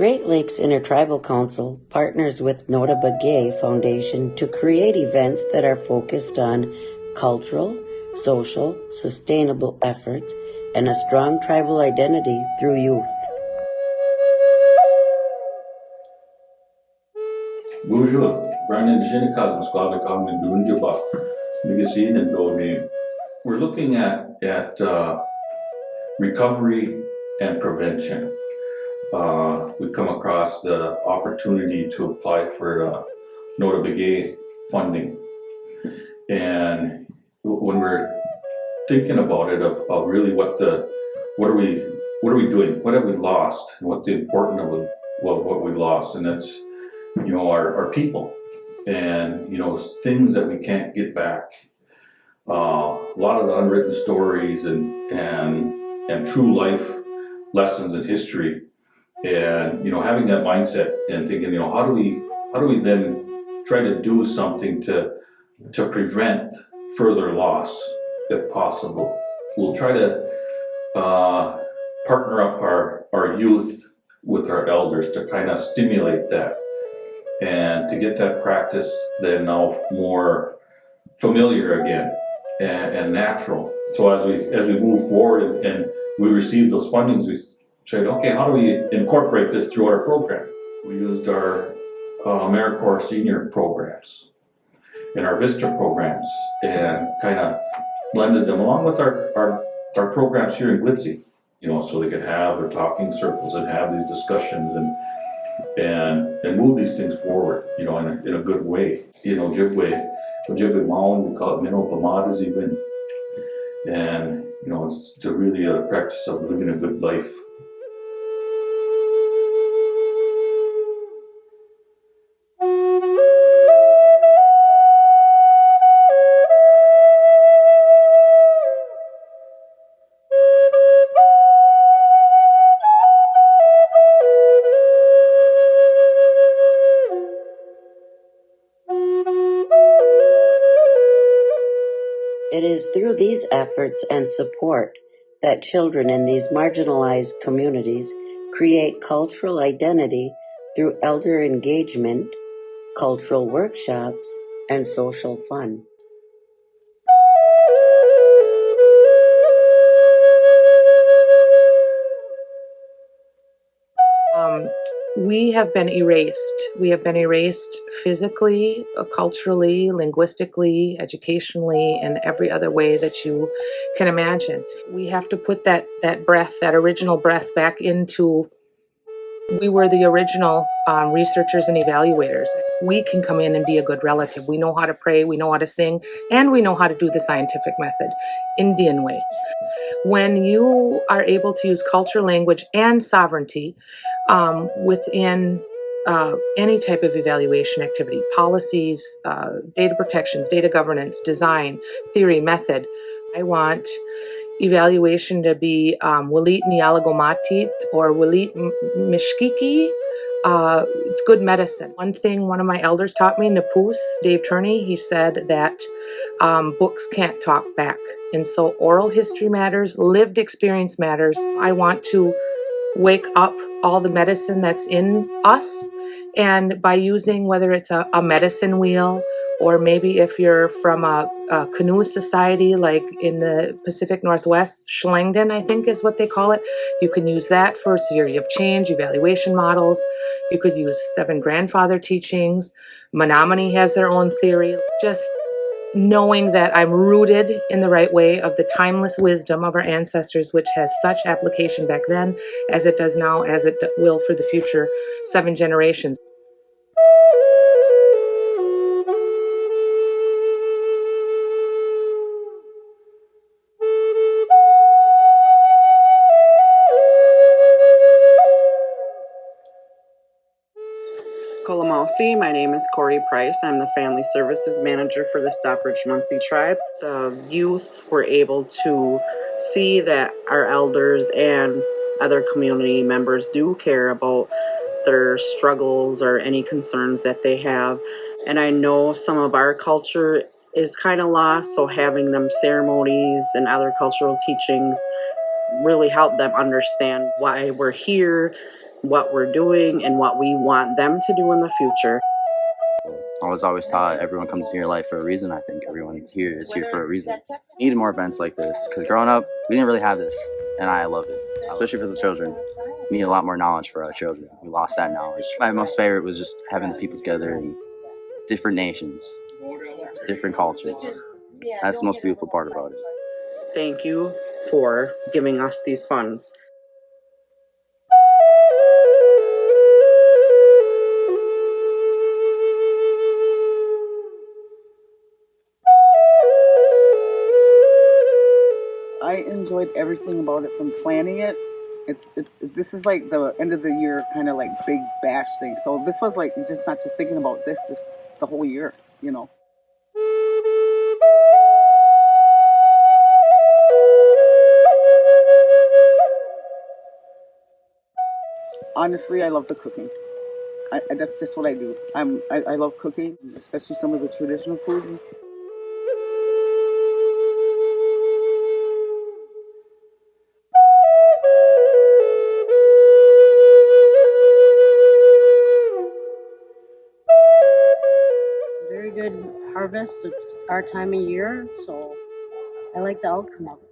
Great Lakes Intertribal Council partners with Notah Begay III Foundation to create events that are focused on cultural, social, sustainable efforts and a strong tribal identity through youth. Bonjour, Brandon Jinikaz Musquavic Dunjaba, Nigasin and Doni. We're looking at recovery and prevention. We come across the opportunity to apply for Notah Begay funding, and when we're thinking about it, of really what are we doing, what have we lost, and what's the importance of what we lost, and that's our people, and things that we can't get back. A lot of the unwritten stories and true life lessons in history. And having that mindset and thinking, how do we then try to do something to prevent further loss if possible. We'll try to partner up our youth with our elders to kind of stimulate that and to get that practice then now more familiar again and natural. So as we move forward and we receive those fundings, we said, okay, how do we incorporate this through our program? We used our AmeriCorps senior programs and our Vista programs and kind of blended them along with our programs here in Glitzy, so they could have their talking circles and have these discussions and move these things forward, in a good way. Ojibwe Malin, we call it Minnow Pamadas even. And, it's to really a practice of living a good life. It is through these efforts and support that children in these marginalized communities create cultural identity through elder engagement, cultural workshops, and social fun. We have been erased. We have been erased physically, culturally, linguistically, educationally, and every other way that you can imagine. We have to put that breath, that original breath back into, we were the original researchers and evaluators. We can come in and be a good relative. We know how to pray, we know how to sing, and we know how to do the scientific method, Indian way. When you are able to use culture, language, and sovereignty within any type of evaluation activity, policies, data protections, data governance, design, theory, method, I want evaluation to be Walit Nialagomatit or Walit Mishkiki. It's good medicine. One thing one of my elders taught me, Napus, Dave Turney, he said that books can't talk back. And so oral history matters, lived experience matters. I want to wake up all the medicine that's in us. And by using, whether it's a medicine wheel, or maybe if you're from a canoe society, like in the Pacific Northwest, Schlangden, I think is what they call it. You can use that for theory of change, evaluation models. You could use 7 grandfather teachings. Menominee has their own theory. Just knowing that I'm rooted in the right way of the timeless wisdom of our ancestors, which has such application back then as it does now, as it will for the future 7 generations. Kolomalsi, my name is Corey Price. I'm the Family Services Manager for the Stockbridge Munsee Tribe. The youth were able to see that our elders and other community members do care about their struggles or any concerns that they have. And I know some of our culture is kind of lost, so having them ceremonies and other cultural teachings really help them understand why we're here what we're doing and what we want them to do in the future. I was always taught everyone comes into your life for a reason. I think everyone here is here for a reason. We needed more events like this because growing up, we didn't really have this, and I love it, especially for the children. We need a lot more knowledge for our children. We lost that knowledge. My most favorite was just having the people together in different nations, different cultures. That's the most beautiful part about it. Thank you for giving us these funds. I enjoyed everything about it from planning it. This is like the end of the year kind of like big bash thing. So this was like just not just thinking about this, just the whole year, you know. Honestly, I love the cooking. That's just what I do. I love cooking, especially some of the traditional foods. Very good harvest. It's our time of year, so I like the outcome of it.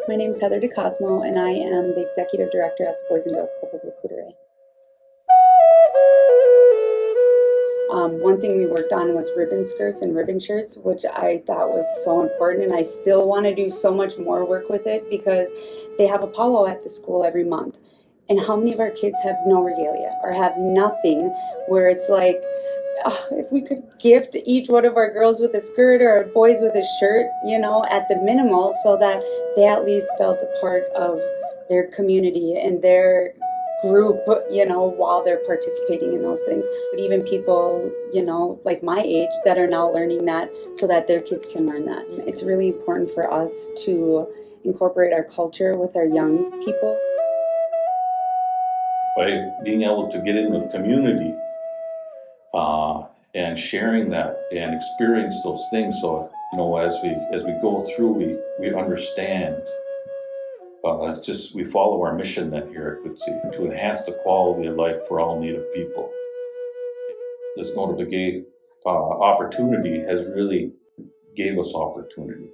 My name is Heather DeCosmo, and I am the Executive Director at the Boys and Girls Club of La Coudray. One thing we worked on was ribbon skirts and ribbon shirts, which I thought was so important, and I still want to do so much more work with it because they have a powwow at the school every month. And how many of our kids have no regalia or have nothing, where it's like, oh, if we could gift each one of our girls with a skirt or our boys with a shirt, you know, at the minimal, so that they at least felt a part of their community and their group, you know, while they're participating in those things. But even people, you know, like my age that are now learning that so that their kids can learn that. It's really important for us to incorporate our culture with our young people. By being able to get into the community and sharing that and experience those things, so you know, as we go through, we understand. It's just we follow our mission then here at Quincy to enhance the quality of life for all Native people. This Notah Begay opportunity has really gave us opportunity.